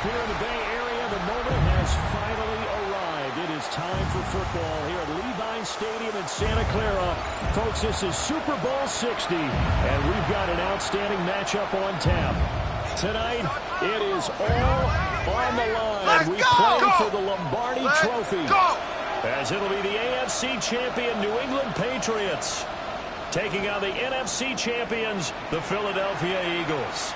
Here in the Bay Area, the moment has finally arrived. It is time for football here at Levi Stadium in Santa Clara. Folks, this is Super Bowl 60, and we've got an outstanding matchup on tap. Tonight, it is all on the line. We play for the Lombardi Trophy, as it'll be the AFC champion New England Patriots taking on the NFC champions, the Philadelphia Eagles.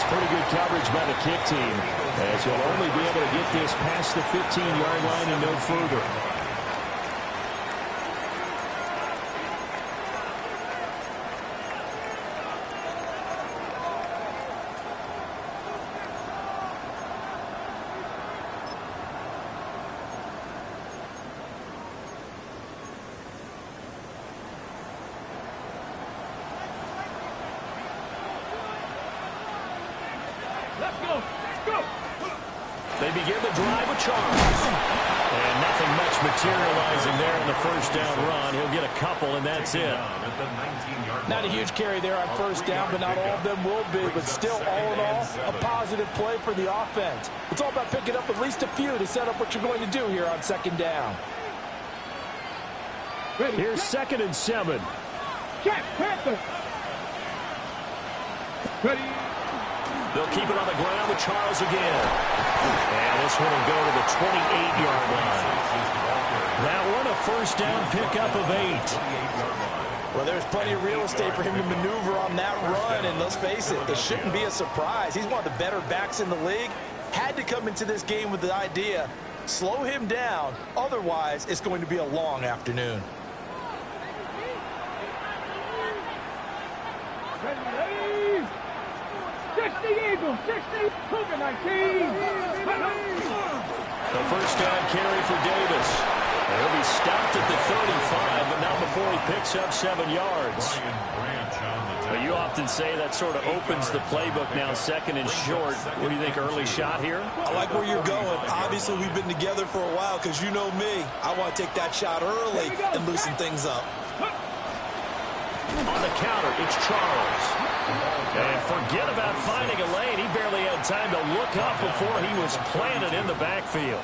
Pretty good coverage by the kick team, as he'll only be able to get this past the 15-yard line and no further. They begin the drive with Charles. And nothing much materializing there in the first down run. He'll get a couple, and that's it. Not a huge carry there on first down, but not all of them will be. But still, all in all, a positive play for the offense. It's all about picking up at least a few to set up what you're going to do here on second down. Here's 2nd and 7. Check, Panther. Ready. They'll keep it on the ground with Charles again. And this one will go to the 28-yard line. That one a first down pickup of 8. Well, there's plenty of real estate for him to maneuver on that run. And let's face it, it shouldn't be a surprise. He's one of the better backs in the league. Had to come into this game with the idea, slow him down. Otherwise, it's going to be a long afternoon. Ready. 60 Eagles, 60, Cougar 19. The first down carry for Davis. He'll be stopped at the 35, but not before he picks up 7 yards. Well, you often say that sort of opens the playbook now, 2nd and short. What do you think, early shot here? I like where you're going. Obviously, we've been together for a while because you know me. I want to take that shot early and loosen things up. On the counter, it's Charles. And forget about finding a lane. He barely had time to look up before he was planted in the backfield.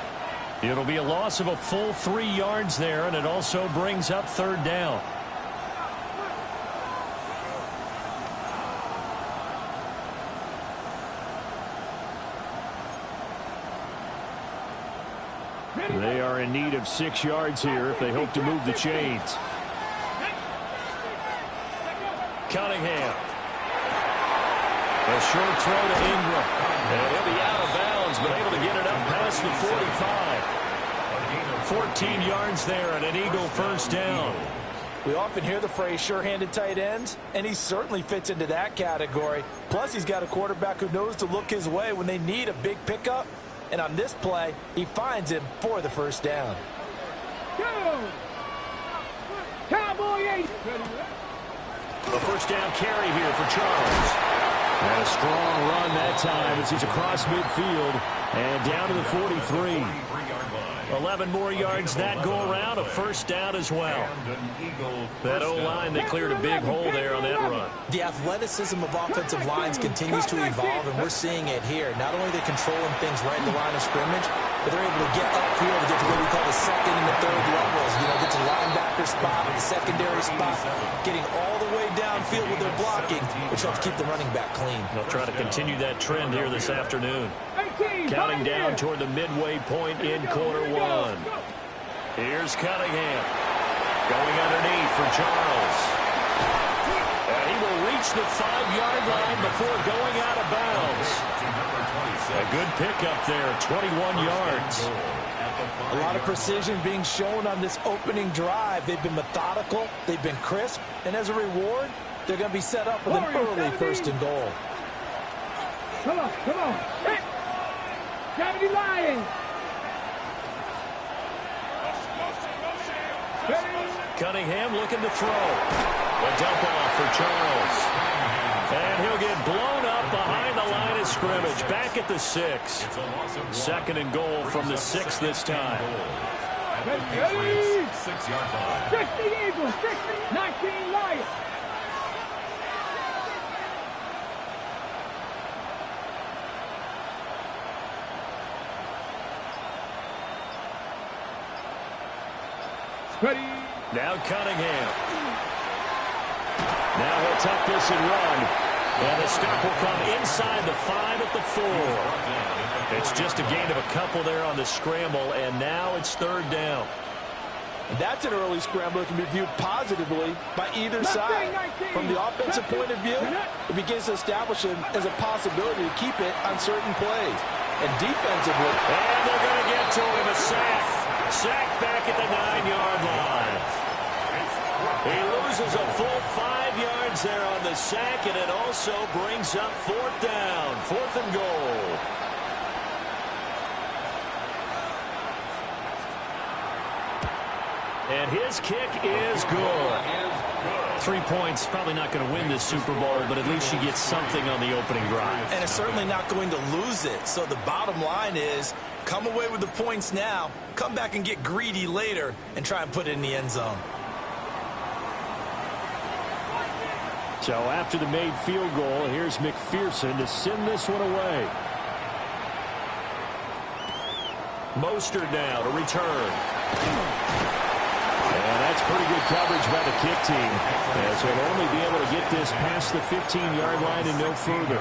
It'll be a loss of a full 3 yards there, and it also brings up 3rd down. They are in need of 6 yards here if they hope to move the chains. Cunningham. A short throw to Ingram. And he'll be out of bounds, but able to get it up past the 45. 14 yards there and an Eagle first down. We often hear the phrase sure-handed tight ends, and he certainly fits into that category. Plus, he's got a quarterback who knows to look his way when they need a big pickup. And on this play, he finds him for the first down. Go! Cowboy 8. The first down carry here for Charles. And a strong run that time as he's across midfield and down to the 43. 11 more yards that go around, a first down as well. That O-line, they cleared a big hole there on that run. The athleticism of offensive lines continues to evolve, and we're seeing it here. Not only are they controlling things right in the line of scrimmage, but they're able to get upfield to get to what we call the 2nd and the 3rd levels. You know, get to the linebacker spot, the secondary spot, getting all the way downfield with their blocking, which helps keep the running back clean. They'll try to continue that trend here this afternoon. Counting down toward the midway point in quarter 1. Here's Cunningham. Going underneath for Charles. And he will reach the 5-yard line before going out of bounds. A good pickup there, 21 yards. A lot of precision being shown on this opening drive. They've been methodical, they've been crisp, and as a reward, they're going to be set up with an early 1st and goal. Come on, come on. Hey. 70 Lions. Cunningham looking to throw. A dump off for Charles. And he'll get blown up behind the line of scrimmage. Back at the 6. 2nd and goal from the 6 this time. 6-yard line. 60 Eagles, 60, 19 Lions. Ready. Now Cunningham. Now he'll tuck this and run. And the stop will come inside the 5 at the 4. It's just a gain of a couple there on the scramble, and now it's third down. That's an early scramble that can be viewed positively by either side. From the offensive point of view, it begins to establish it as a possibility to keep it on certain plays. And defensively, and they're going to get to him, a sack. Sack back at the 9-yard line. He loses a full 5 yards there on the sack, and it also brings up fourth down, 4th and goal. And his kick is good. 3 points, probably not going to win this Super Bowl, but at least she gets something on the opening drive. And it's certainly not going to lose it. So the bottom line is, come away with the points now, come back and get greedy later, and try and put it in the end zone. So after the made field goal, here's McPherson to send this one away. Mostert now to return. And that's pretty good coverage by the kick team, as he'll only be able to get this past the 15-yard line and no further.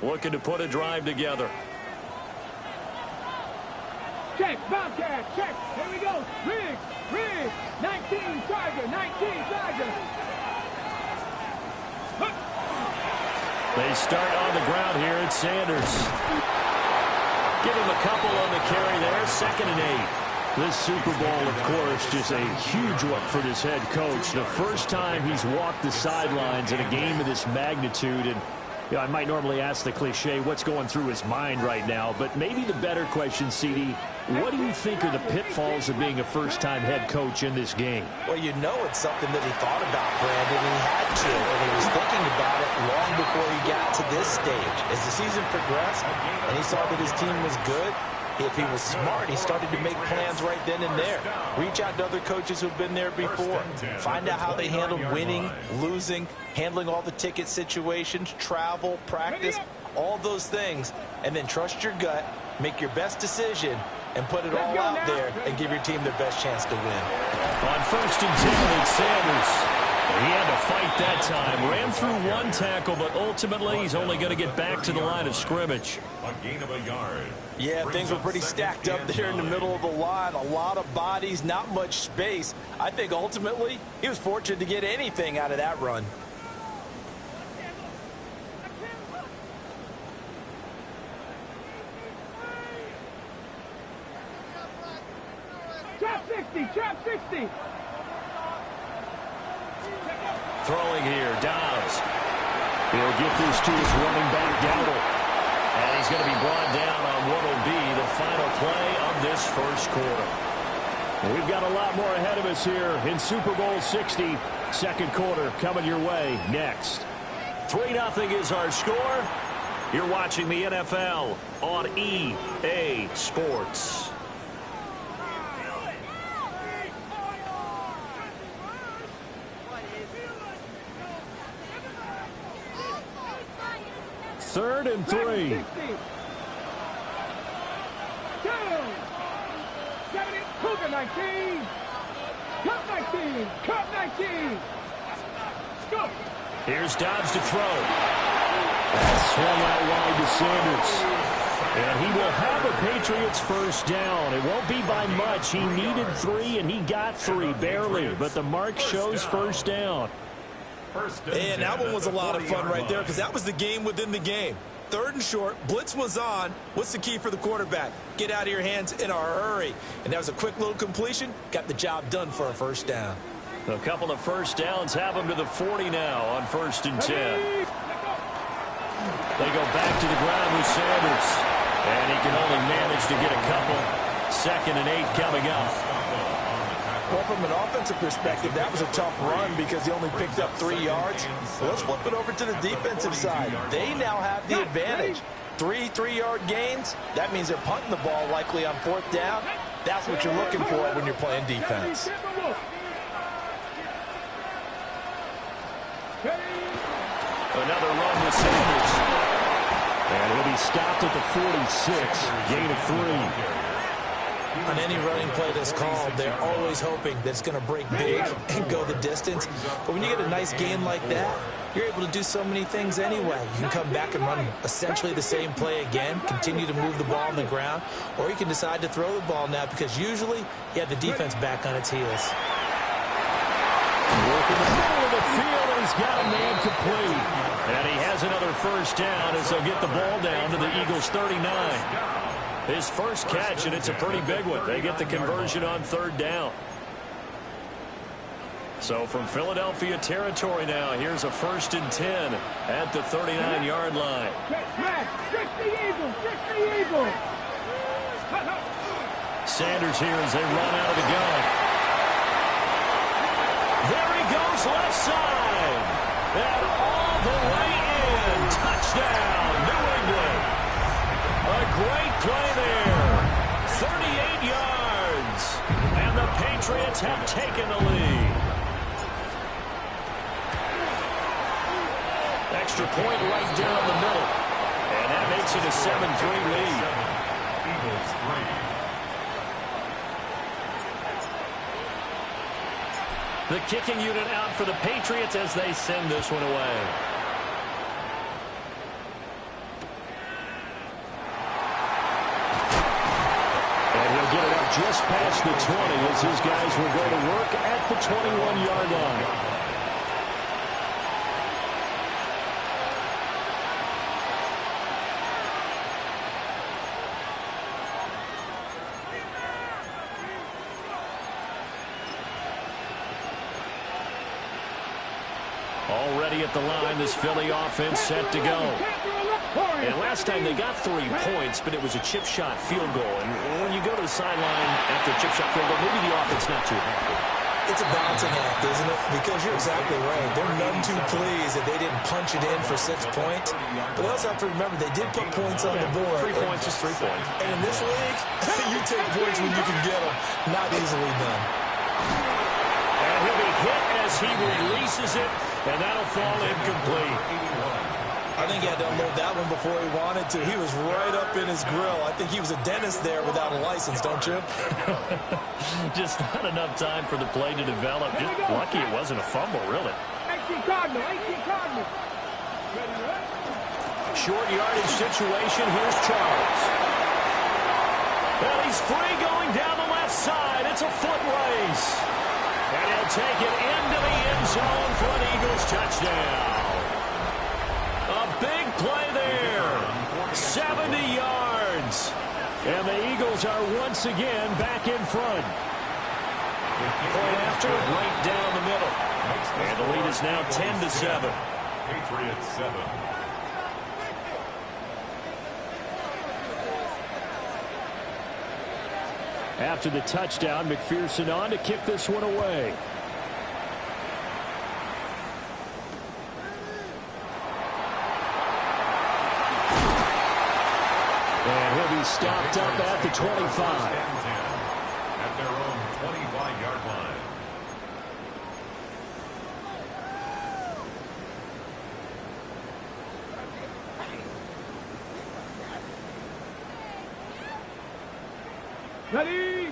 Looking to put a drive together. Check, Bobcat, check. Here we go. Riggs, 19, Charger, 19, Charger. They start on the ground here at Sanders. Give him a couple on the carry there, 2nd and 8. This Super Bowl, of course, just a huge one for this head coach. The first time he's walked the sidelines in a game of this magnitude. And you know, I might normally ask the cliche, what's going through his mind right now? But maybe the better question, CD, what do you think are the pitfalls of being a first-time head coach in this game? Well, you know it's something that he thought about, Brandon. He had to, and he was thinking about it long before he got to this stage. As the season progressed and he saw that his team was good, if he was smart, he started to make plans right then and there. Reach out to other coaches who've been there before. Find out how they handled winning, losing, handling all the ticket situations, travel, practice, all those things. And then trust your gut, make your best decision, and put it all out there and give your team their best chance to win. On 1st and 10, it's Sanders. He had to fight that time. Ran through one tackle, but ultimately he's only going to get back to the line of scrimmage. A gain of a yard. Yeah, things were pretty stacked up there in the middle of the line. A lot of bodies, not much space. I think ultimately he was fortunate to get anything out of that run. Trap 60, trap 60. Throwing here, Dobbs. He'll get this to his running back, Dowdle. And he's going to be brought down on what will be the final play of this first quarter. We've got a lot more ahead of us here in Super Bowl 60. Second quarter coming your way next. 3-0 is our score. You're watching the NFL on EA Sports. Third and 3. 2. 70, Cougar 19. Cup 19, Cup 19. Go. Here's Dobbs to throw. That's swung out wide to Sanders. And he will have a Patriots first down. It won't be by much. He needed 3, and he got 3, barely. But the mark shows first down. And that one was a lot of fun right there because that was the game within the game. 3rd and short, blitz was on. What's the key for the quarterback? Get out of your hands in a hurry. And that was a quick little completion. Got the job done for a first down. A couple of first downs have him to the 40 now on 1st and 10. They go back to the ground with Sanders. And he can only manage to get a couple. 2nd and 8 coming up. Well, from an offensive perspective, that was a tough run because he only picked up 3 yards. Well, let's flip it over to the defensive side. They now have the advantage. 3 3-yard gains. That means they're punting the ball likely on 4th down. That's what you're looking for when you're playing defense. Another run with Sanders. And he'll be stopped at the 46. Gain of 3. On any running play that's called, they're always hoping that it's going to break big and go the distance. But when you get a nice gain like that, you're able to do so many things anyway. You can come back and run essentially the same play again, continue to move the ball on the ground, or you can decide to throw the ball now because usually you have the defense back on its heels. Working the middle of the field, and he's got a man complete. And he has another first down as they'll get the ball down to the Eagles' 39. His first catch, and it's a pretty big one. They get the conversion on third down. So from Philadelphia territory now, here's a 1st and 10 at the 39-yard line. Trick the Eagles! Trick the Eagles! Sanders here as they run out of the gun. There he goes, left side. And all the way in. Touchdown, New England. A great play there. 38 yards. And the Patriots have taken the lead. Extra point right down the middle. And that makes it a 7-3 lead. Eagles 3. The kicking unit out for the Patriots as they send this one away. And he'll get it up just past the 20 as his guys will go to work at the 21-yard line. Already at the line, this Philly offense set to go. And last time they got 3 points, but it was a chip shot field goal. And when you go to the sideline after a chip shot field goal, maybe the offense not too happy. It's a balancing act, isn't it? Because you're exactly right. They're none too pleased that they didn't punch it in for 6 points. But they also have to remember they did put points on the board. 3 points is 3 points. And in this league, you take points when you can get them. Not easily done. And he'll be hit as he releases it, and that'll fall incomplete. I think he had to unload that one before he wanted to. He was right up in his grill. I think he was a dentist there without a license, don't you? Just not enough time for the play to develop. Just lucky it wasn't a fumble, really. 18 Cardinals. Short yardage situation. Here's Charles. Well, he's free going down the left side. It's a foot race. And he'll take it into the end zone for an Eagles touchdown. A big play there. 70 yards. And the Eagles are once again back in front. Point after it right down the middle. And the lead is now 10-7. Patriots 7. After the touchdown, McPherson on to kick this one away. And he'll be stopped up at the 25. At their own 25-yard line.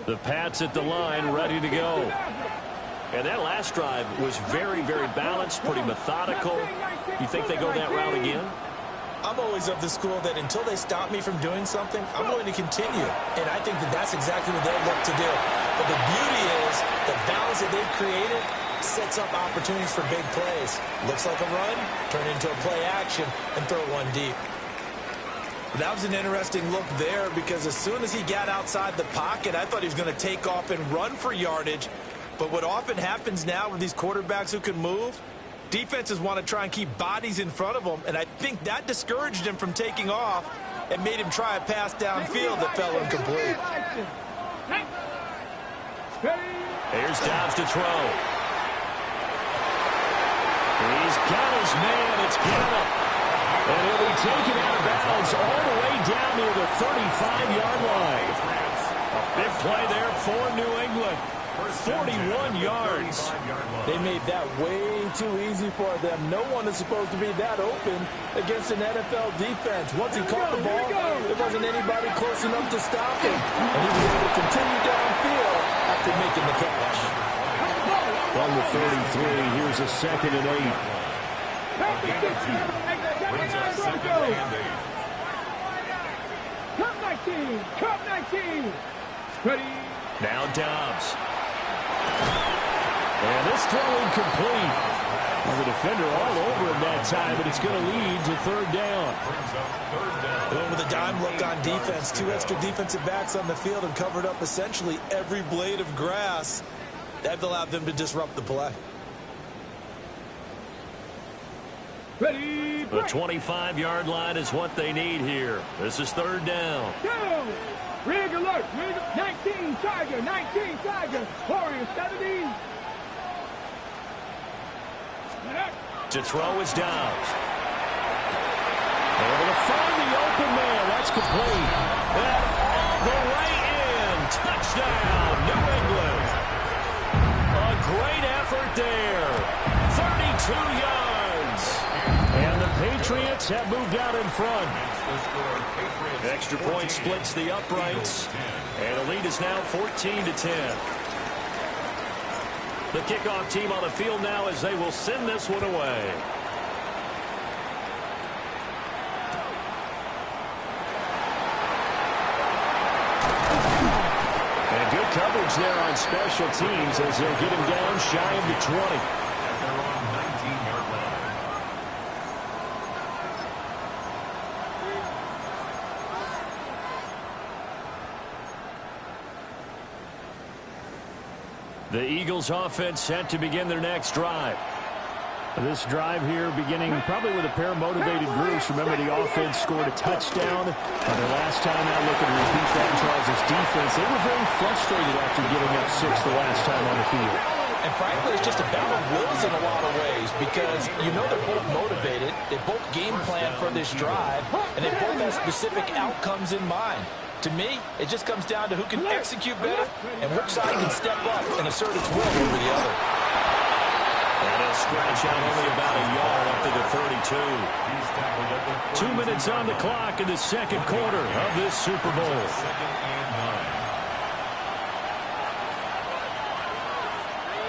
The Pats at the line, ready to go. And that last drive was very, very balanced, pretty methodical. You think they go that route again? I'm always of the school that until they stop me from doing something, I'm going to continue. And I think that that's exactly what they'll look to do. But the beauty is the balance that they've created sets up opportunities for big plays. Looks like a run, turn into a play action, and throw one deep. That was an interesting look there because as soon as he got outside the pocket, I thought he was going to take off and run for yardage. But what often happens now with these quarterbacks who can move, defenses want to try and keep bodies in front of them, and I think that discouraged him from taking off and made him try a pass downfield that fell incomplete. Here's Dobbs to throw. He's got his man. It's Gallup. And he'll be taken out of bounds all the way down near the 35-yard line. A big play there for New England. 41 yards. They made that way too easy for them. No one is supposed to be that open against an NFL defense. Once he caught the ball, there wasn't anybody close enough to stop him. And he was able to continue downfield after making the catch. From the 33, here's a 2nd and 8. Brings up 2nd and 8. Cup 19. Cup 19. Ready. Now Dobbs. And this throw incomplete. Well, the defender all over him that time, but it's going to lead to 3rd down. Brings up 3rd down. And with a dime look on defense, 2 extra defensive backs on the field and covered up essentially every blade of grass. That allowed them to disrupt the play. Ready. The 25-yard line is what they need here. This is 3rd down. Go. Rig alert. Rig. 19 Tiger. 19 Tiger. Warrior 70. To throw is Dobbs. Able to find the open man. That's complete. And all the way in. Touchdown, New England. A great effort there. 32 yards. And the Patriots have moved out in front. Extra point splits the uprights. And the lead is now 14-10. The kickoff team on the field now as they will send this one away. And good coverage there on special teams as they'll get him down shy of the 20. At their own 19-yard line. The Eagles offense set to begin their next drive. This drive here beginning probably with a pair of motivated groups. Remember, the offense scored a touchdown. The last time out, looking to repeat that, Charles' defense, they were very frustrated after giving up 6 the last time on the field. And frankly, it's just a battle of wills in a lot of ways because you know they're both motivated. They both game plan for this drive, and they both have specific outcomes in mind. To me, it just comes down to who can execute better and which side can step up and assert its will over the other. And a scratch out only about a yard up to the 32. 2 minutes on the clock in the 2nd quarter of this Super Bowl.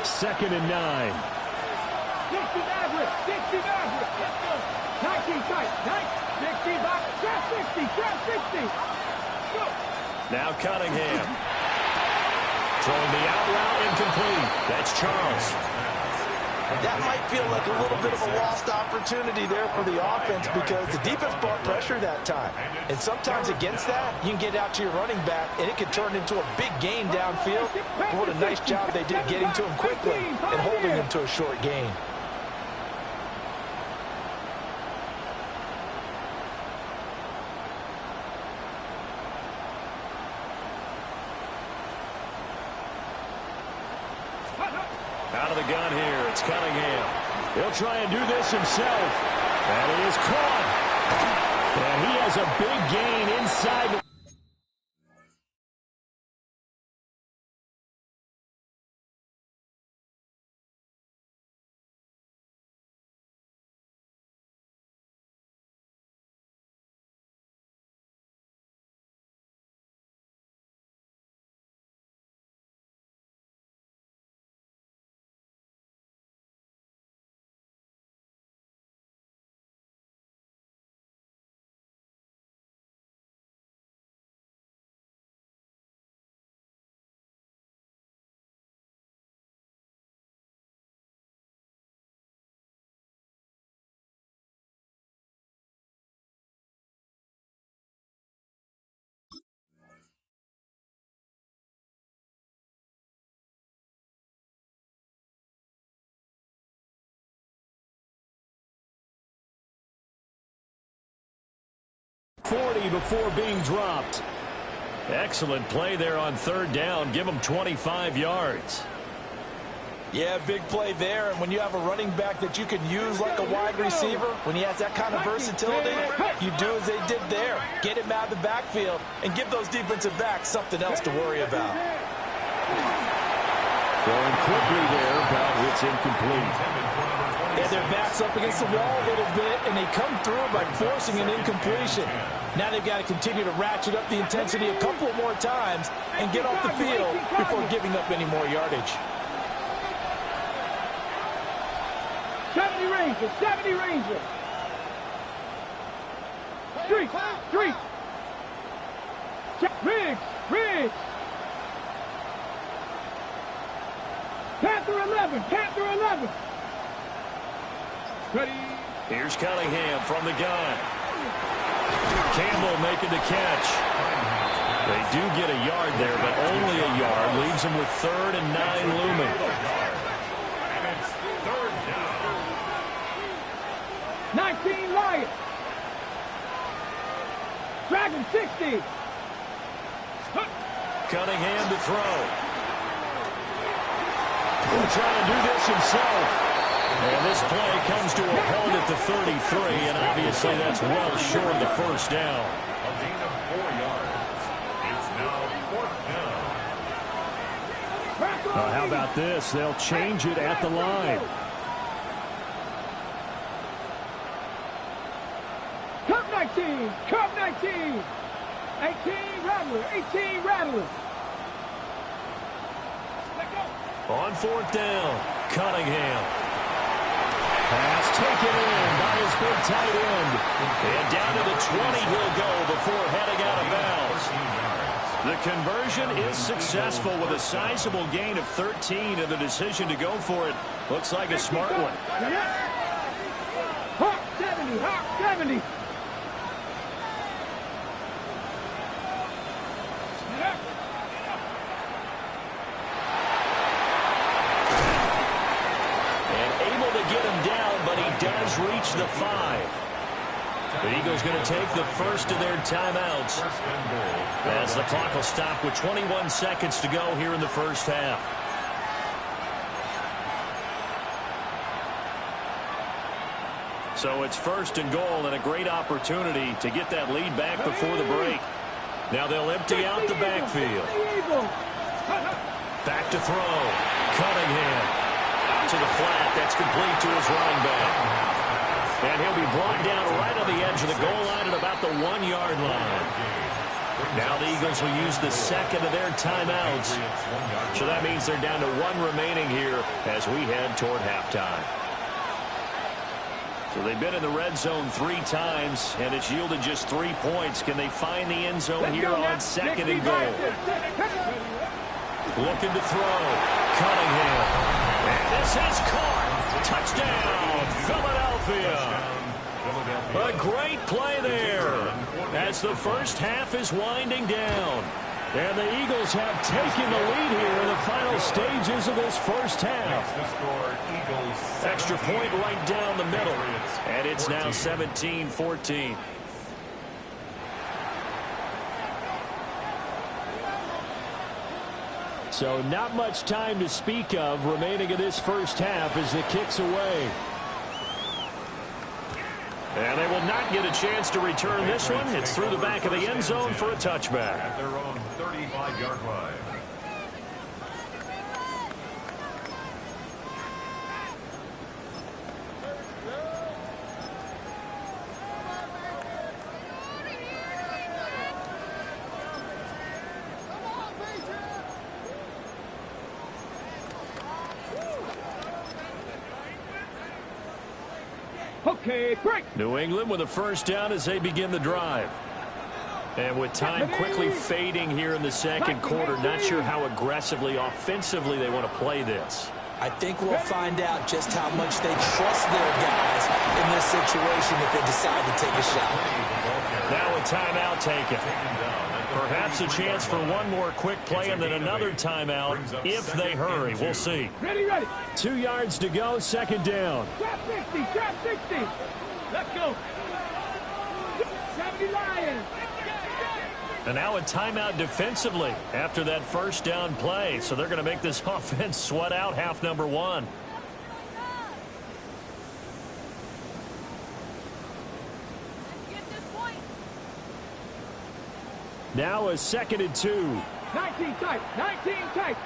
2nd and 9. 2nd and 9. 60 Maverick. 60 Maverick. Let's go. 19 tight. 60 box. Trap 60. Trap 60. Go. Now Cunningham. Throwing the out route incomplete. That's Charles. That might feel like a little bit of a lost opportunity there for the offense because the defense brought pressure that time. And sometimes against that, you can get out to your running back, and it can turn into a big gain downfield. But what a nice job they did getting to him quickly and holding him to a short gain. Out of the gun here, it's Cunningham. He'll try and do this himself. And it is caught. And he has a big gain inside the... before being dropped. Excellent play there on 3rd down. Give him 25 yards. Yeah, big play there. And when you have a running back that you can use like a wide receiver, when he has that kind of versatility, you do as they did there. Get him out of the backfield and give those defensive backs something else to worry about. Throwing quickly there, but it's incomplete. And their back's up against the wall a little bit, and they come through by forcing an incompletion. Now they've got to continue to ratchet up the intensity a couple more times and get off the field before giving up any more yardage. 70 Rangers, 70 Rangers. Street, street. Riggs, Riggs. Panther 11, Panther 11. Ready. Here's Cunningham from the gun. Campbell making the catch. They do get a yard there, but only a yard. Leaves them with 3rd and 9 looming. And it's 3rd down. 19 Lions. Dragon 60. Cunningham to throw. He'll try to do this himself. And this play comes to a halt at the 33, and obviously that's well short of the first down. A gain of 4 yards. It's now 4th down. How about this? They'll change it at the line. Cup 19, Cup 19. 18 Rattler, 18 Rattler. On 4th down, Cunningham. Pass taken in by his big tight end. And down to the 20 he'll go before heading out of bounds. The conversion is successful with a sizable gain of 13, and the decision to go for it looks like a smart one. Hawk 70, Hawk 70. Does reach the 5. The Eagles going to take the first of their timeouts as the clock will stop with 21 seconds to go here in the first half. So it's 1st and goal, and a great opportunity to get that lead back before the break. Now they'll empty out the backfield. Back to throw. Cunningham. To the flat, that's complete to his running back. And he'll be brought down right on the edge of the goal line at about the 1-yard line. Now the Eagles will use the second of their timeouts. So that means they're down to 1 remaining here as we head toward halftime. So they've been in the red zone 3 times, and it's yielded just 3 points. Can they find the end zone here on 2nd and goal? Looking to throw. Cunningham. And this is caught. Touchdown, Philadelphia. A great play there as the first half is winding down. And the Eagles have taken the lead here in the final stages of this first half. Extra point right down the middle. And it's now 17-14. So not much time to speak of remaining in this first half as the kick's away. And they will not get a chance to return this one. It's through the back of the end zone for a touchback. At their own 35-yard line. Okay, break. New England with a first down as they begin the drive. And with time quickly fading here in the second quarter, not sure how aggressively, offensively they want to play this. I think we'll find out just how much they trust their guys in this situation if they decide to take a shot. Now a timeout taken. Perhaps a chance for one more quick play and then another timeout if they hurry. We'll see. Ready, ready. 2 yards to go, second down. Trap 60, trap 60. Let's go. 70 Lions. And now a timeout defensively after that first down play. So they're going to make this offense sweat out half number 1. Now a 2nd and 2. 19 tight, 19 tight.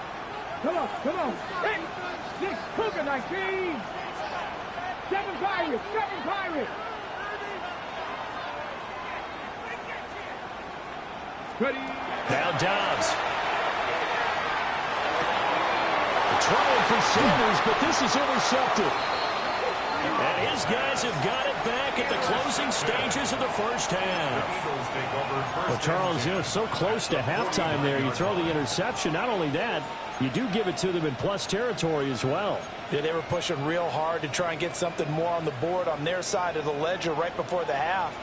Come on, come on. 6 Cougar 19. 7 Pirates, 7 Pirates. Ready. Now Dobbs. Trying for Sanders, but this is intercepted. And his guys have got it back at the closing stages of the first half. Well, Charles, you know, so close to halftime there. You throw the interception. Not only that, you do give it to them in plus territory as well. Yeah, they were pushing real hard to try and get something more on the board on their side of the ledger right before the half.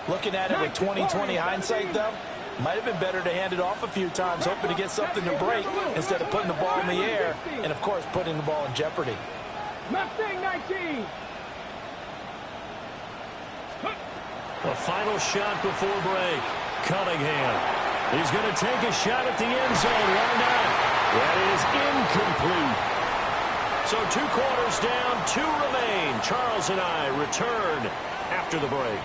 Looking at it with 20/20 hindsight, though, might have been better to hand it off a few times, hoping to get something to break instead of putting the ball in the air and, of course, putting the ball in jeopardy. Mustang 19. The final shot before break. Cunningham. He's going to take a shot at the end zone. Why not? That is incomplete. So 2 quarters down, 2 remain. Charles and I return after the break.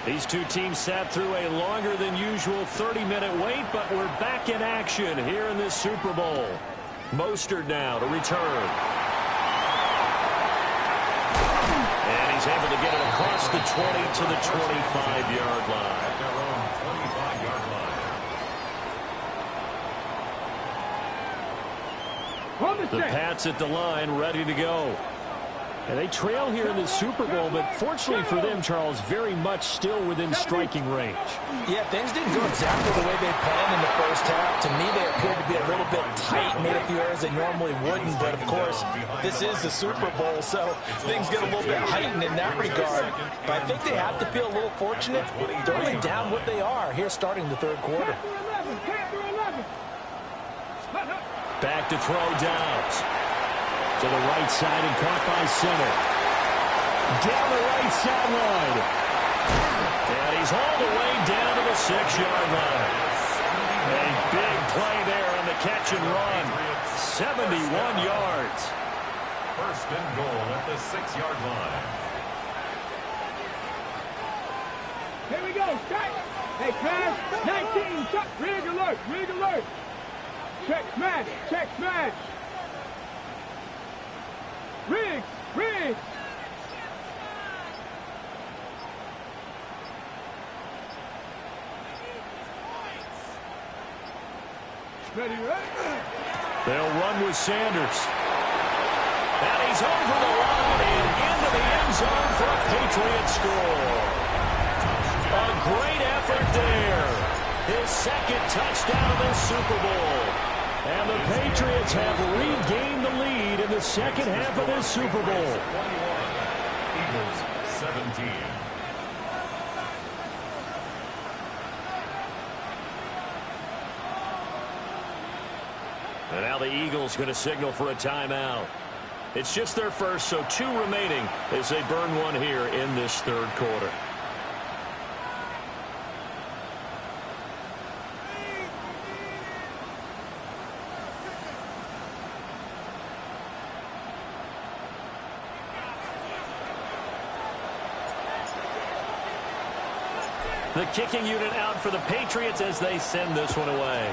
These two teams sat through a longer than usual 30-minute wait, but we're back in action here in this Super Bowl. Mostert now to return. And he's able to get it across the 20 to the 25-yard line. At their own 25-yard line. On the The set. Pats at the line, ready to go. And they trail here in the Super Bowl, but fortunately for them, Charles, very much still within striking range. Yeah, things didn't go exactly the way they planned in the first half. To me, they appeared to be a little bit tight, made a few errors they normally wouldn't. But, of course, this is the Super Bowl, so things get a little bit heightened in that regard. But I think they have to feel a little fortunate. They're only down what they are here starting the third quarter. Back to throw Dobbs. To the right side and caught by center. Down the right sideline. And he's all the way down to the 6-yard line. A big play there on the catch and run. 71 yards. First and goal at the 6-yard line. Here we go. Check. Hey, pass. 19. Check. Rig alert. Rig alert. Check smash. Check smash. Rig. Rig. Ready, right? They'll run with Sanders. And he's over the line and into the end zone for a Patriots score. A great effort there. His second touchdown of the Super Bowl. And the Patriots have regained the lead in the second half of this Super Bowl. 21. Eagles 17. And now the Eagles going to signal for a timeout. It's just their first, so 2 remaining as they burn one here in this third quarter. The kicking unit out for the Patriots as they send this one away.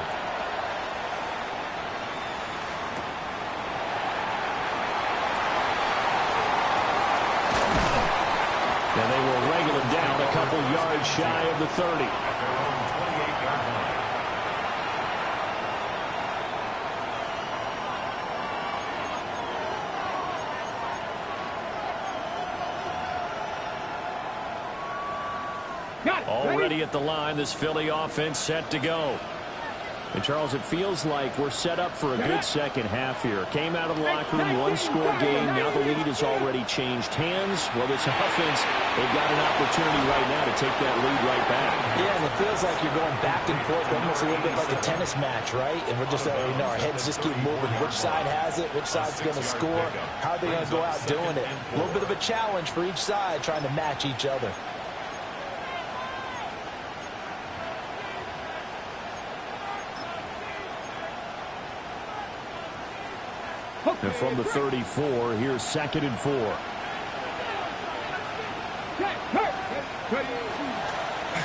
And they will wrangle him down a couple yards shy of the 30. At their own 28-yard line. Got it. Already at the line, this Philly offense set to go. And, Charles, it feels like we're set up for a good second half here. Came out of the locker room, one-score game. Now the lead has already changed hands. Well, this offense, they've got an opportunity right now to take that lead right back. Yeah, and it feels like you're going back and forth, almost a little bit like a tennis match, right? And we're just, our heads just keep moving. Which side has it? Which side's going to score? How are they going to go out doing it? A little bit of a challenge for each side, trying to match each other. And from the 34, here's 2nd and 4.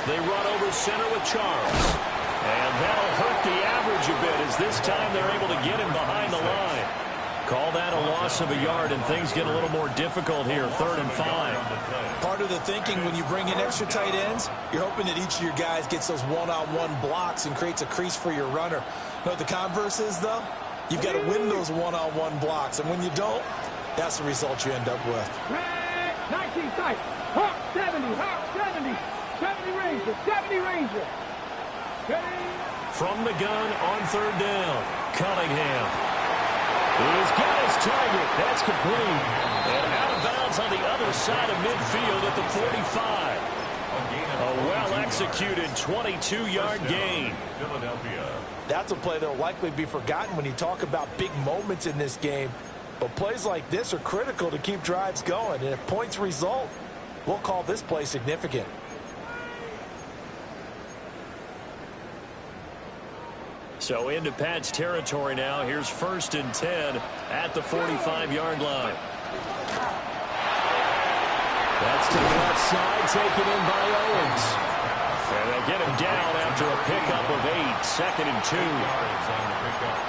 They run over center with Charles. And that'll hurt the average a bit as this time they're able to get him behind the line. Call that a loss of a yard, and things get a little more difficult here, 3rd and 5. Part of the thinking when you bring in extra tight ends, you're hoping that each of your guys gets those one-on-one blocks and creates a crease for your runner. You know what the converse is, though? You've got to win those one-on-one blocks, and when you don't, that's the result you end up with. 19 tight. Hawk 70, Hawk 70. 70 Ranger, 70 Ranger. From the gun on 3rd down, Cunningham. He's got his target. That's complete. And out of bounds on the other side of midfield at the 45. A well-executed 22-yard gain. Philadelphia. That's a play that will likely be forgotten when you talk about big moments in this game. But plays like this are critical to keep drives going. And if points result, we'll call this play significant. So into Pat's territory now. Here's 1st and 10 at the 45-yard line. That's to the left side, taken in by Owens. And they get him down after a pickup of 8, 2nd and 2.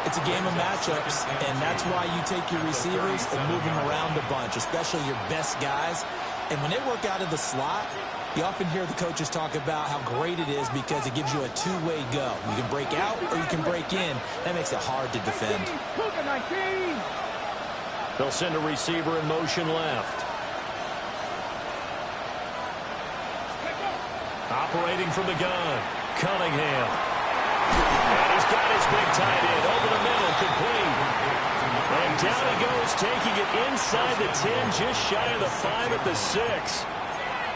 It's a game of matchups, and that's why you take your receivers and move them around a bunch, especially your best guys. And when they work out of the slot, you often hear the coaches talk about how great it is because it gives you a two-way go. You can break out or you can break in. That makes it hard to defend. They'll send a receiver in motion left. Operating from the gun, Cunningham. And he's got his big tight end over the middle, complete. And down he goes, taking it inside the 10, just shy of the 5 at the 6.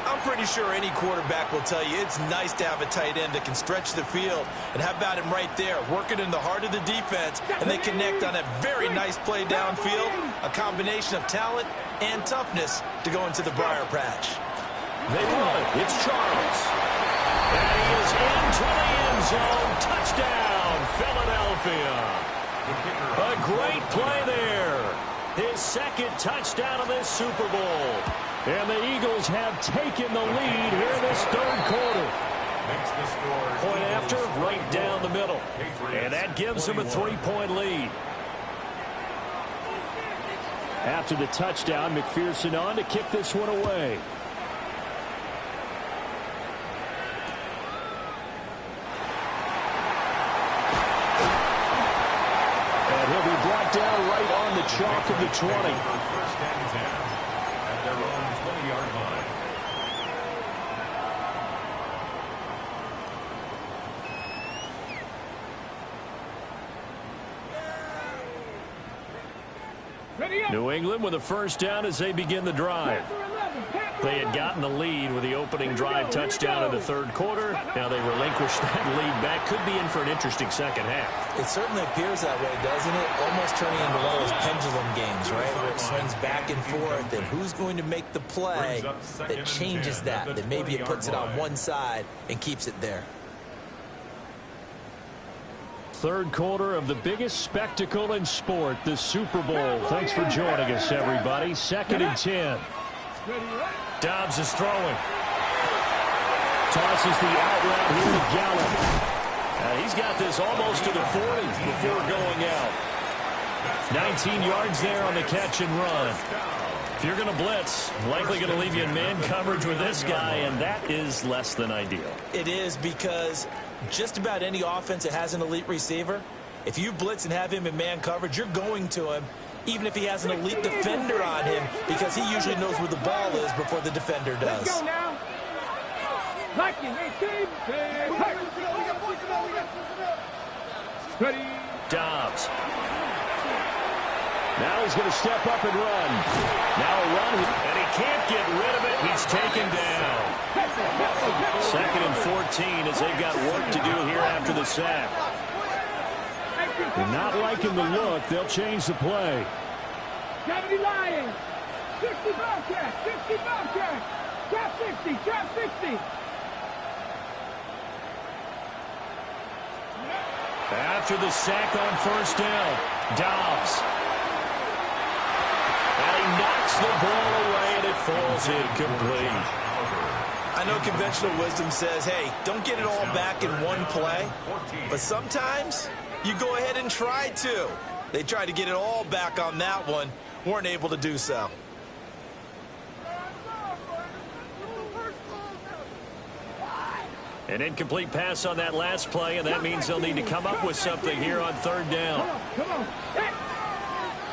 I'm pretty sure any quarterback will tell you it's nice to have a tight end that can stretch the field. And how about him right there, working in the heart of the defense, and they connect on a very nice play downfield, a combination of talent and toughness to go into the briar patch. They run it. It's Charles. And he is into the end zone. Touchdown, Philadelphia. A great play there. His 2nd touchdown of this Super Bowl. And the Eagles have taken the lead here in this 3rd quarter. Point after, right down the middle. And that gives them a 3-point lead. After the touchdown, McPherson on to kick this one away. And he'll be brought down right on the chalk of the 20. At their own 20-yard line. New England with a 1st down as they begin the drive. They had gotten the lead with the opening drive touchdown in the 3rd quarter. Now they relinquish that lead back. Could be in for an interesting 2nd half. It certainly appears that way, doesn't it? Almost turning into one of those pendulum games, right? Where it swings back and forth, and who's going to make the play that changes that maybe it puts it on one side and keeps it there. 3rd quarter of the biggest spectacle in sport, the Super Bowl. Thanks for joining us, everybody. 2nd and 10. Dobbs is throwing. Tosses the out route here to Gallup. He's got this almost to the 40 before going out. 19 yards there on the catch and run. If you're going to blitz, likely going to leave you in man coverage with this guy, and that is less than ideal. It is, because just about any offense that has an elite receiver, if you blitz and have him in man coverage, you're going to him, even if he has an elite defender on him, because he usually knows where the ball is before the defender does. Let's go now. Dobbs. Now he's going to step up and run. Now a run, and he can't get rid of it. He's taken down. 2nd and 14 as they've got work to do here after the sack. And not liking the look, they'll change the play. 70 Lions. 60 Bobcats. 60 Bobcats. Trap 60. Trap 60. After the sack on 1st down, Dobbs. And he knocks the ball away, and it falls incomplete. I know conventional wisdom says, hey, don't get it all back in one play. But sometimes you go ahead and try to. They tried to get it all back on that one. Weren't able to do so. An incomplete pass on that last play, and that means they'll need to come up with something here on third down. Come on.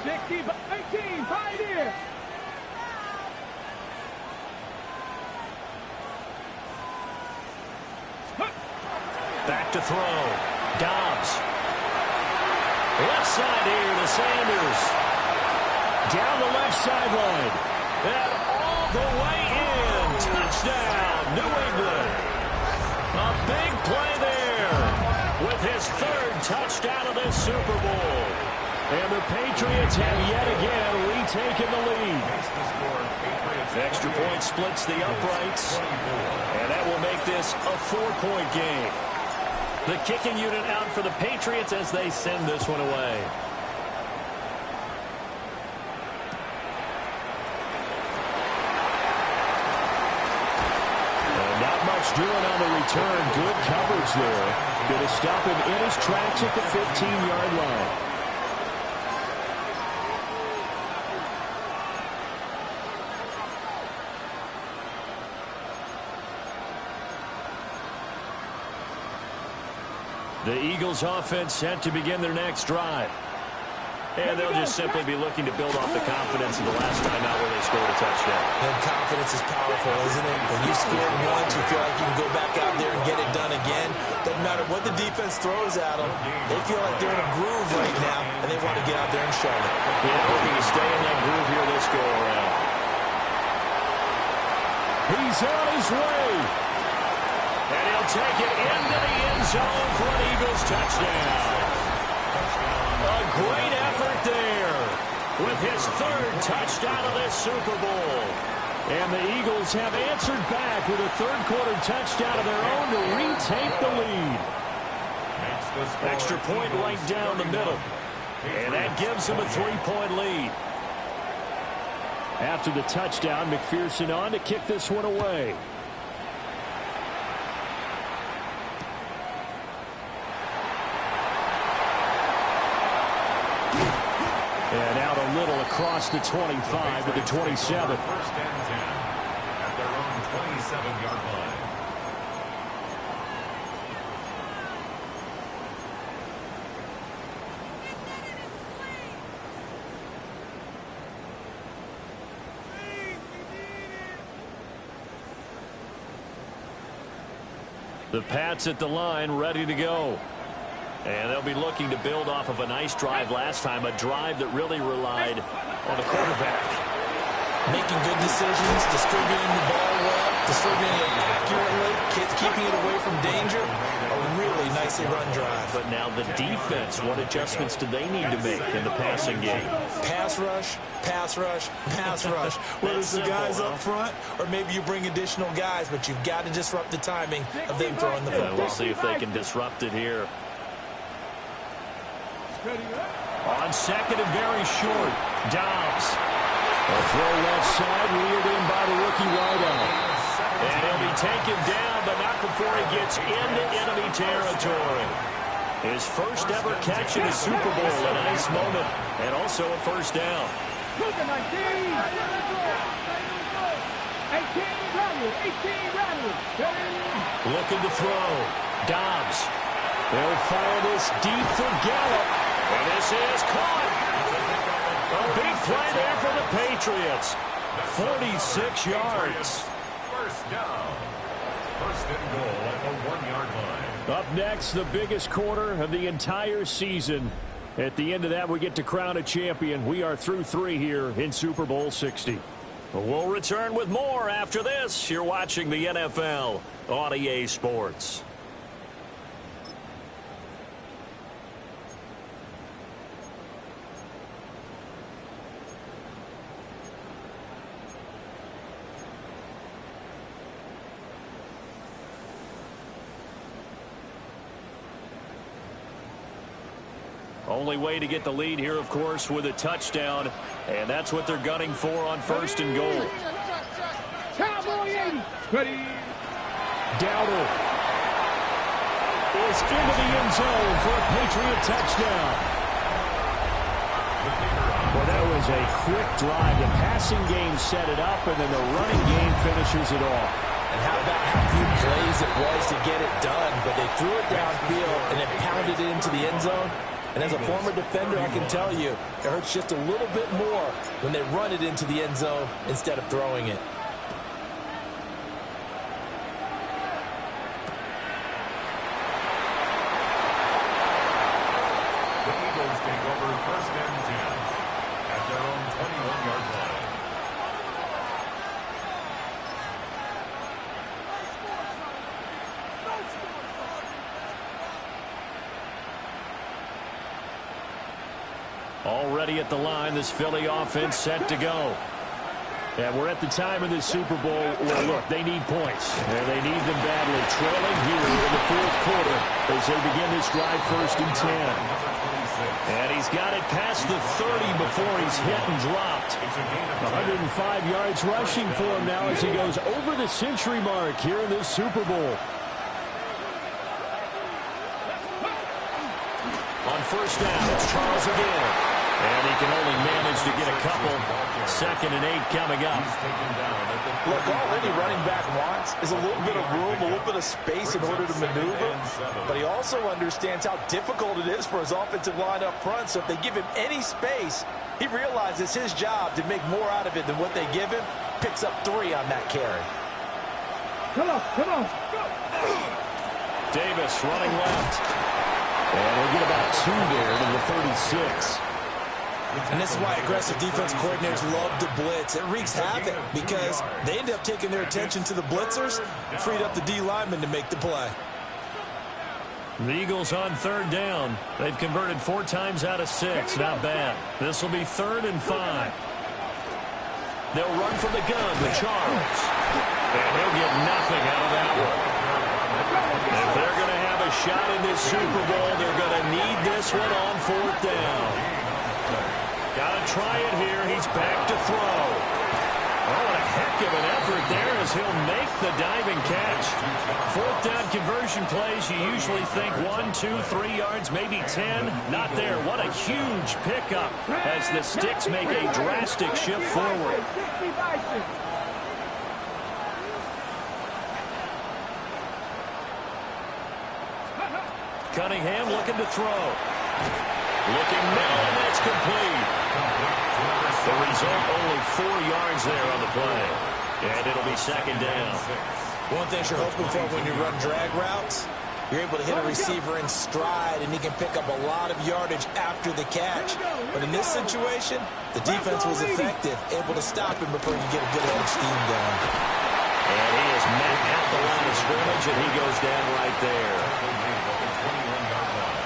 60, 18, Pioneer. Back to throw. Dobbs. Left side here to Sanders. Down the left sideline. And all the way in. Touchdown, New England. A big play there with his third touchdown of this Super Bowl. And the Patriots have yet again retaken the lead. Extra point splits the uprights. And that will make this a 4-point game. The kicking unit out for the Patriots as they send this one away. And not much doing on the return. Good coverage there. Going to stop him in his tracks at the 15-yard line. The Eagles offense set to begin their next drive. And they'll just simply be looking to build off the confidence of the last time out where they scored a touchdown. And confidence is powerful, isn't it? When you scored once, you feel like you can go back out there and get it done again. Doesn't matter what the defense throws at them. They feel like they're in a groove right now, and they want to get out there and show it. Yeah, looking to stay in that groove here this go-around. He's on his way. And he'll take it into the end zone for an Eagles touchdown. A great effort there with his third touchdown of this Super Bowl. And the Eagles have answered back with a third-quarter touchdown of their own to retake the lead. Extra point right down the middle. And that gives them a 3-point lead. After the touchdown, McPherson on to kick this one away. And out a little across the 25 to the 27. First and 10 at their own 27-yard line. The Pats at the line, ready to go. And they'll be looking to build off of a nice drive last time, a drive that really relied on the quarterback. Making good decisions, distributing the ball well, distributing it accurately, keeping it away from danger. A really nicely run drive. But now the defense, what adjustments do they need to make in the passing game? Pass rush, pass rush, pass rush. Whether it's the guys up front or maybe you bring additional guys, but you've got to disrupt the timing of them throwing the football. We'll see if they can disrupt it here. On second and very short, Dobbs. A throw left side, reeled in by the rookie wideout. And he'll be taken down, but not before he gets into enemy territory. His first ever catch in the Super Bowl, a nice moment, and also a first down. Looking to throw. Dobbs. They'll fire this deep for Gallup. And this is caught. A big play there for the Patriots. 46 yards. First down. First and goal at the 1-yard line. Up next, the biggest quarter of the entire season. At the end of that, we get to crown a champion. We are through 3 here in Super Bowl 60. We'll return with more after this. You're watching the NFL on EA Sports. Only way to get the lead here, of course, with a touchdown. And that's what they're gunning for on first and goal. Cowboy 80. Ready. Dowdle is into the end zone for a Patriot touchdown. Well, that was a quick drive. The passing game set it up, and then the running game finishes it off. And how about how few plays it was to get it done, but they threw it downfield and then pounded it into the end zone. And as a former defender, I can tell you, it hurts just a little bit more when they run it into the end zone instead of throwing it. The Eagles take over 1st and 10 at their own 21-yard line. Already at the line, this Philly offense set to go. And we're at the time of this Super Bowl where, look, they need points. And they need them badly. Trailing here in the 4th quarter as they begin this drive 1st and 10. And he's got it past the 30 before he's hit and dropped. 105 yards rushing for him now as he goes over the century mark here in this Super Bowl. On 1st down, it's Charles again. And he can only manage to get a couple. 2nd and 8 coming up. Look, all any running back wants is a little bit of room, a little bit of space in order to maneuver. But he also understands how difficult it is for his offensive line up front. So if they give him any space, he realizes his job to make more out of it than what they give him. Picks up 3 on that carry. Come on, come on. Davis running left. And he'll get about 2 there to the 36. And this is why aggressive defense coordinators love to blitz. It wreaks havoc because they end up taking their attention to the blitzers, freed up the D linemen to make the play. The Eagles on 3rd down. They've converted 4 times out of 6. Not bad. This will be 3rd and 5. They'll run from the gun with Charles. And he'll get nothing out of that one. If they're going to have a shot in this Super Bowl, they're going to need this one on 4th down. Got to try it here. He's back to throw. Oh, what a heck of an effort there as he'll make the diving catch. 4th down conversion plays, you usually think 1, 2, 3 yards, maybe 10. Not there. What a huge pickup as the sticks make a drastic shift forward. Cunningham looking to throw. Looking middle, and that's complete. The result, only 4 yards there on the play. And it'll be 2nd down. One thing you're hoping for when you run drag routes, you're able to hit a receiver in stride, and he can pick up a lot of yardage after the catch. But in this situation, the defense was effective, able to stop him before you get a good head of steam going. And he is met at the line of scrimmage, and he goes down right there.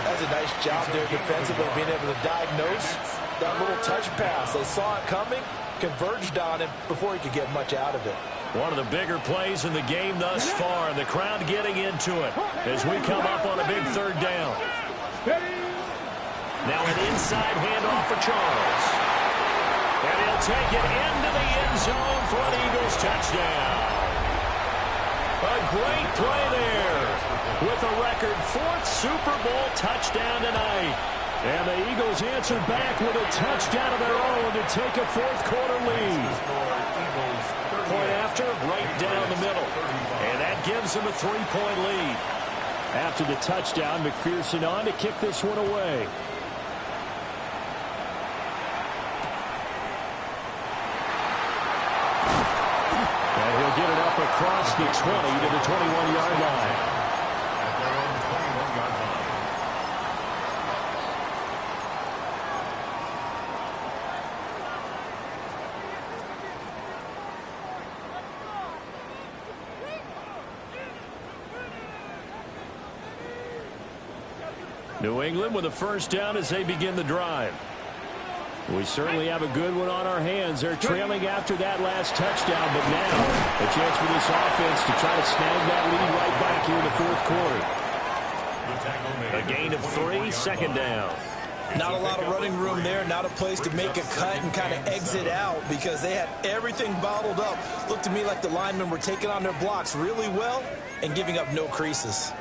That's a nice job there defensively, being able to diagnose that little touch pass. They saw it coming, converged on him before he could get much out of it. One of the bigger plays in the game thus far, and the crowd getting into it as we come up on a big 3rd down. Now an inside handoff for Charles. And he'll take it into the end zone for an Eagles touchdown. A great play there with a record 4th Super Bowl touchdown tonight. And the Eagles answer back with a touchdown of their own to take a 4th quarter lead. Point after, right down the middle. And that gives them a 3-point lead. After the touchdown, McPherson on to kick this one away. And he'll get it up across the 20 to the 21-yard line. At their own 21-yard line. New England with a 1st down as they begin the drive. We certainly have a good one on our hands. They're trailing after that last touchdown, but now a chance for this offense to try to snag that lead right back here in the 4th quarter. A gain of 3, 2nd down. Not a lot of running room there, not a place to make a cut and kind of exit out because they had everything bottled up. Looked to me like the linemen were taking on their blocks really well and giving up no creases.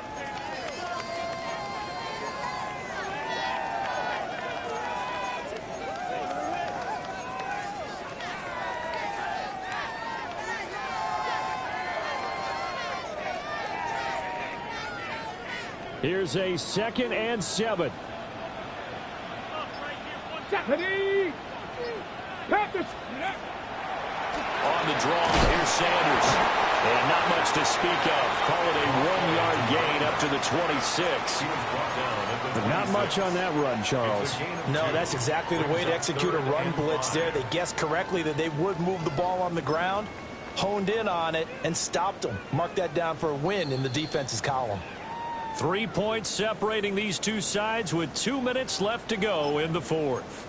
Here's a 2nd and 7. On the draw, here's Sanders. And not much to speak of. Call it a 1-yard gain up to the 26. But not much on that run, Charles. No, that's exactly the way to execute a run blitz there. They guessed correctly that they would move the ball on the ground, honed in on it, and stopped them. Mark that down for a win in the defense's column. 3 points separating these two sides with 2 minutes left to go in the 4th.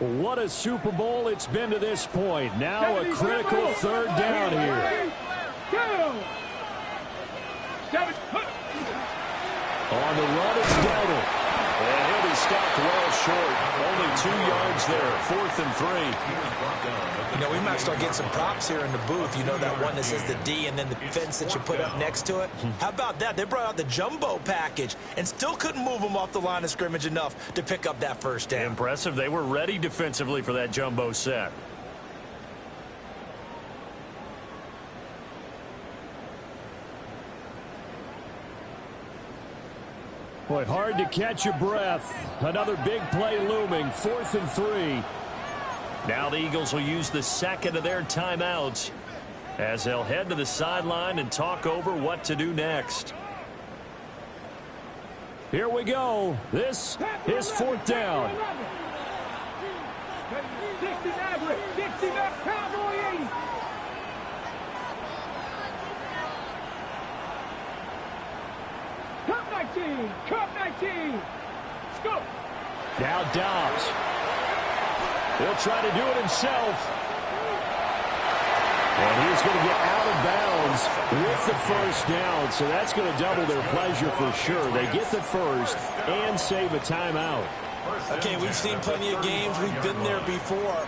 What a Super Bowl it's been to this point. Now a critical 3rd down here. On the run, it's Dowdle. And he'll be stopped well short. Only 2 yards there. 4th and 3. You know, we might start getting some props here in the booth. You know, that one that says the D and then the fence that you put up next to it. How about that? They brought out the jumbo package and still couldn't move them off the line of scrimmage enough to pick up that 1st down. Impressive. They were ready defensively for that jumbo set. Boy, hard to catch your breath. Another big play looming. 4th and 3. Now the Eagles will use the 2nd of their timeouts as they'll head to the sideline and talk over what to do next. Here we go. This is 4th down. 60, Cup 19. Scope. Now Dobbs. He'll try to do it himself. And he's going to get out of bounds with the 1st down. So that's going to double their pleasure for sure. They get the 1st and save a timeout. Okay, we've seen plenty of games. We've been there before.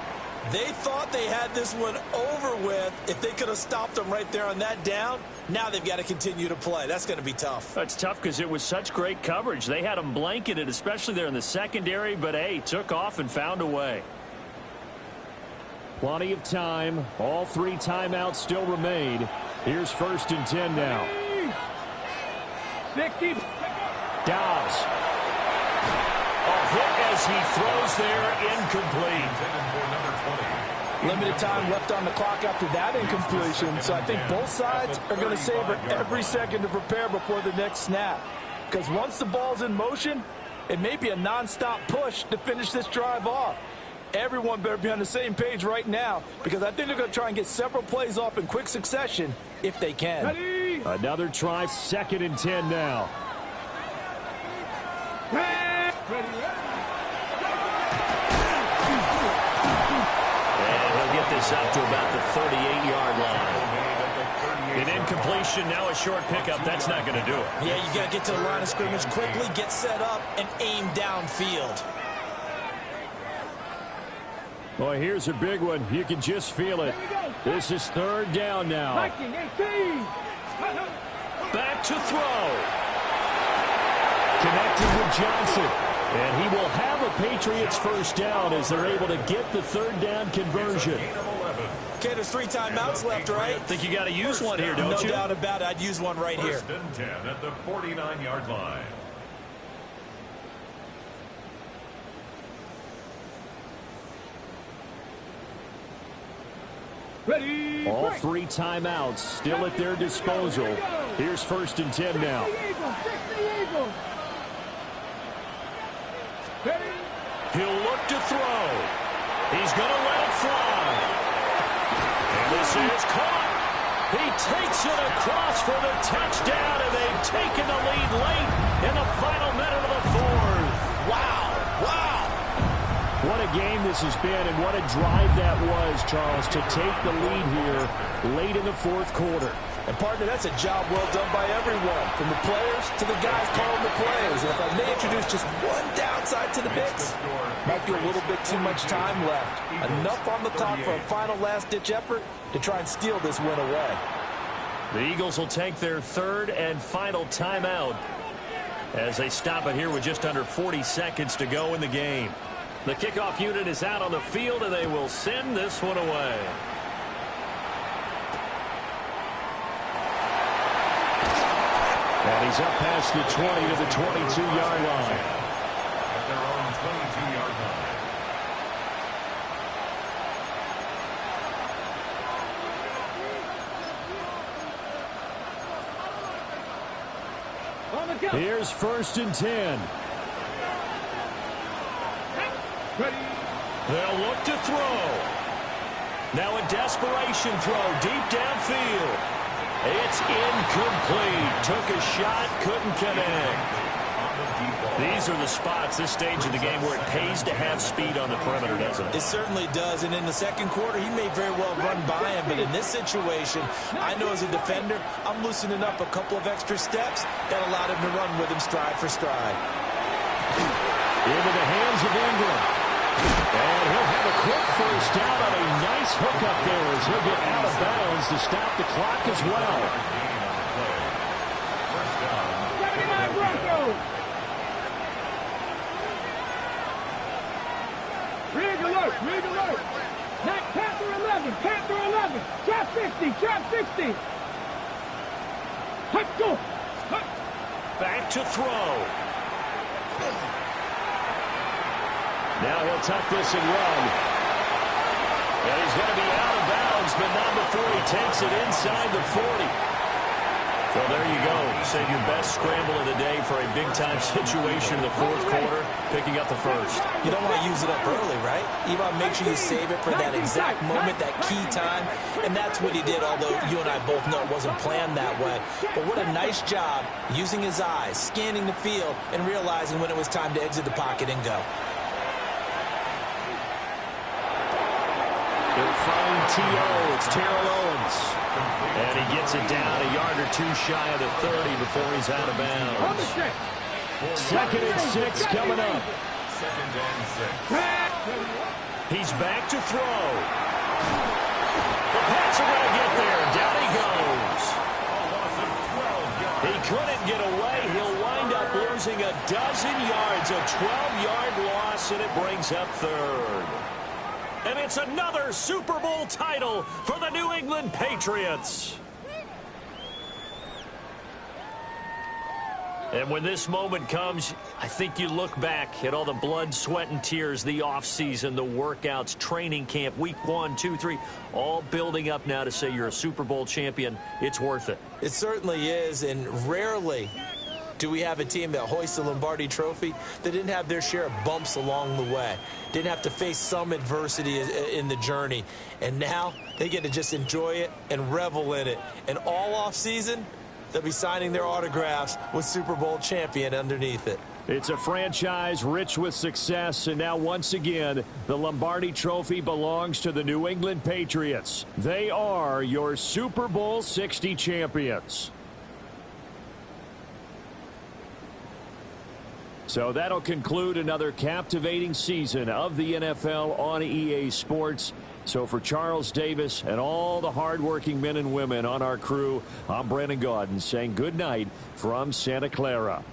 They thought they had this one over with if they could have stopped them right there on that down. Now they've got to continue to play. That's going to be tough. That's tough because it was such great coverage. They had them blanketed, especially there in the secondary, but, hey, took off and found a way. Plenty of time. All 3 timeouts still remain. Here's 1st and 10 now. 60. Dobbs. A hit as he throws there, incomplete. Limited time left on the clock after that incompletion, so I think both sides are going to savor every second to prepare before the next snap. Because once the ball's in motion, it may be a nonstop push to finish this drive off. Everyone better be on the same page right now, because I think they're going to try and get several plays off in quick succession if they can. Ready. Another try, 2nd and 10 now. Ready. Get this out to about the 38-yard line. An incompletion, now a short pickup. That's not going to do it. Yeah, you got to get to the line of scrimmage quickly, get set up, and aim downfield. Boy, here's a big one. You can just feel it. This is 3rd down now. Back to throw. Connected with Johnson. And he will have a Patriots 1st down as they're able to get the 3rd down conversion. Okay, there's 3 timeouts left, right? I think you got to use one here, don't you? No doubt about it. I'd use one right here. 1st and 10 at the 49-yard line. Ready. All 3 timeouts still at their disposal. Here's 1st and 10 now. look to throw. He's going to let it fly. And this is caught. He takes it across for the touchdown, and they've taken the lead late in the final minute of the fourth. Wow. Wow. What a game this has been, and what a drive that was, Charles, to take the lead here late in the fourth quarter. And, partner, that's a job well done by everyone, from the players to the guys calling the plays. And if I may introduce just one downside to the mix, might be a little bit too much time left. Enough on the clock for a final last-ditch effort to try and steal this win away. The Eagles will take their third and final timeout as they stop it here with just under 40 seconds to go in the game. The kickoff unit is out on the field, and they will send this one away. And he's up past the 20 to the 22-yard line. At their own 22-yard line. Here's 1st and 10. They'll look to throw. Now a desperation throw deep downfield. It's incomplete. Took a shot, couldn't connect. These are the spots, this stage of the game, where it pays to have speed on the perimeter, doesn't it? It certainly does, and in the second quarter, he may very well run by him, but in this situation, I know as a defender, I'm loosening up a couple of extra steps that allowed him to run with him stride for stride. Into the hands of Ingram. And he'll have a quick first down on a nice hookup there as he'll get out of bounds to stop the clock as well. 79 Broncos. Rig alert, rig alert. Panther 11, Panther 11. Trap 60, trap 60. Let's go. Back to throw. Now he'll tuck this and run. And he's going to be out of bounds, but not before he takes it inside the 40. Well, there you go. Save your best scramble of the day for a big-time situation in the fourth quarter, picking up the first. You don't want to use it up early, right? You want to make sure you save it for that exact moment, that key time, and that's what he did, although you and I both know it wasn't planned that way. But what a nice job using his eyes, scanning the field, and realizing when it was time to exit the pocket and go. He'll find T.O. It's Terrell Owens. And he gets it down a yard or two shy of the 30 before he's out of bounds. 2nd and 6 coming up. 2nd and 6. He's back to throw. The Pats are going to get there. Down he goes. He couldn't get away. He'll wind up losing a dozen yards. A 12-yard loss, and it brings up third. And it's another Super Bowl title for the New England Patriots. And when this moment comes, I think you look back at all the blood, sweat, and tears, the offseason, the workouts, training camp, week 1, 2, 3, all building up now to say you're a Super Bowl champion. It's worth it. It certainly is, and rarely do we have a team that hoists the Lombardi Trophy that didn't have their share of bumps along the way, didn't have to face some adversity in the journey, and now they get to just enjoy it and revel in it. And all offseason, they'll be signing their autographs with Super Bowl champion underneath it. It's a franchise rich with success, and now once again, the Lombardi Trophy belongs to the New England Patriots. They are your Super Bowl 60 champions. So that'll conclude another captivating season of the NFL on EA Sports. So for Charles Davis and all the hardworking men and women on our crew, I'm Brandon Gaudin saying good night from Santa Clara.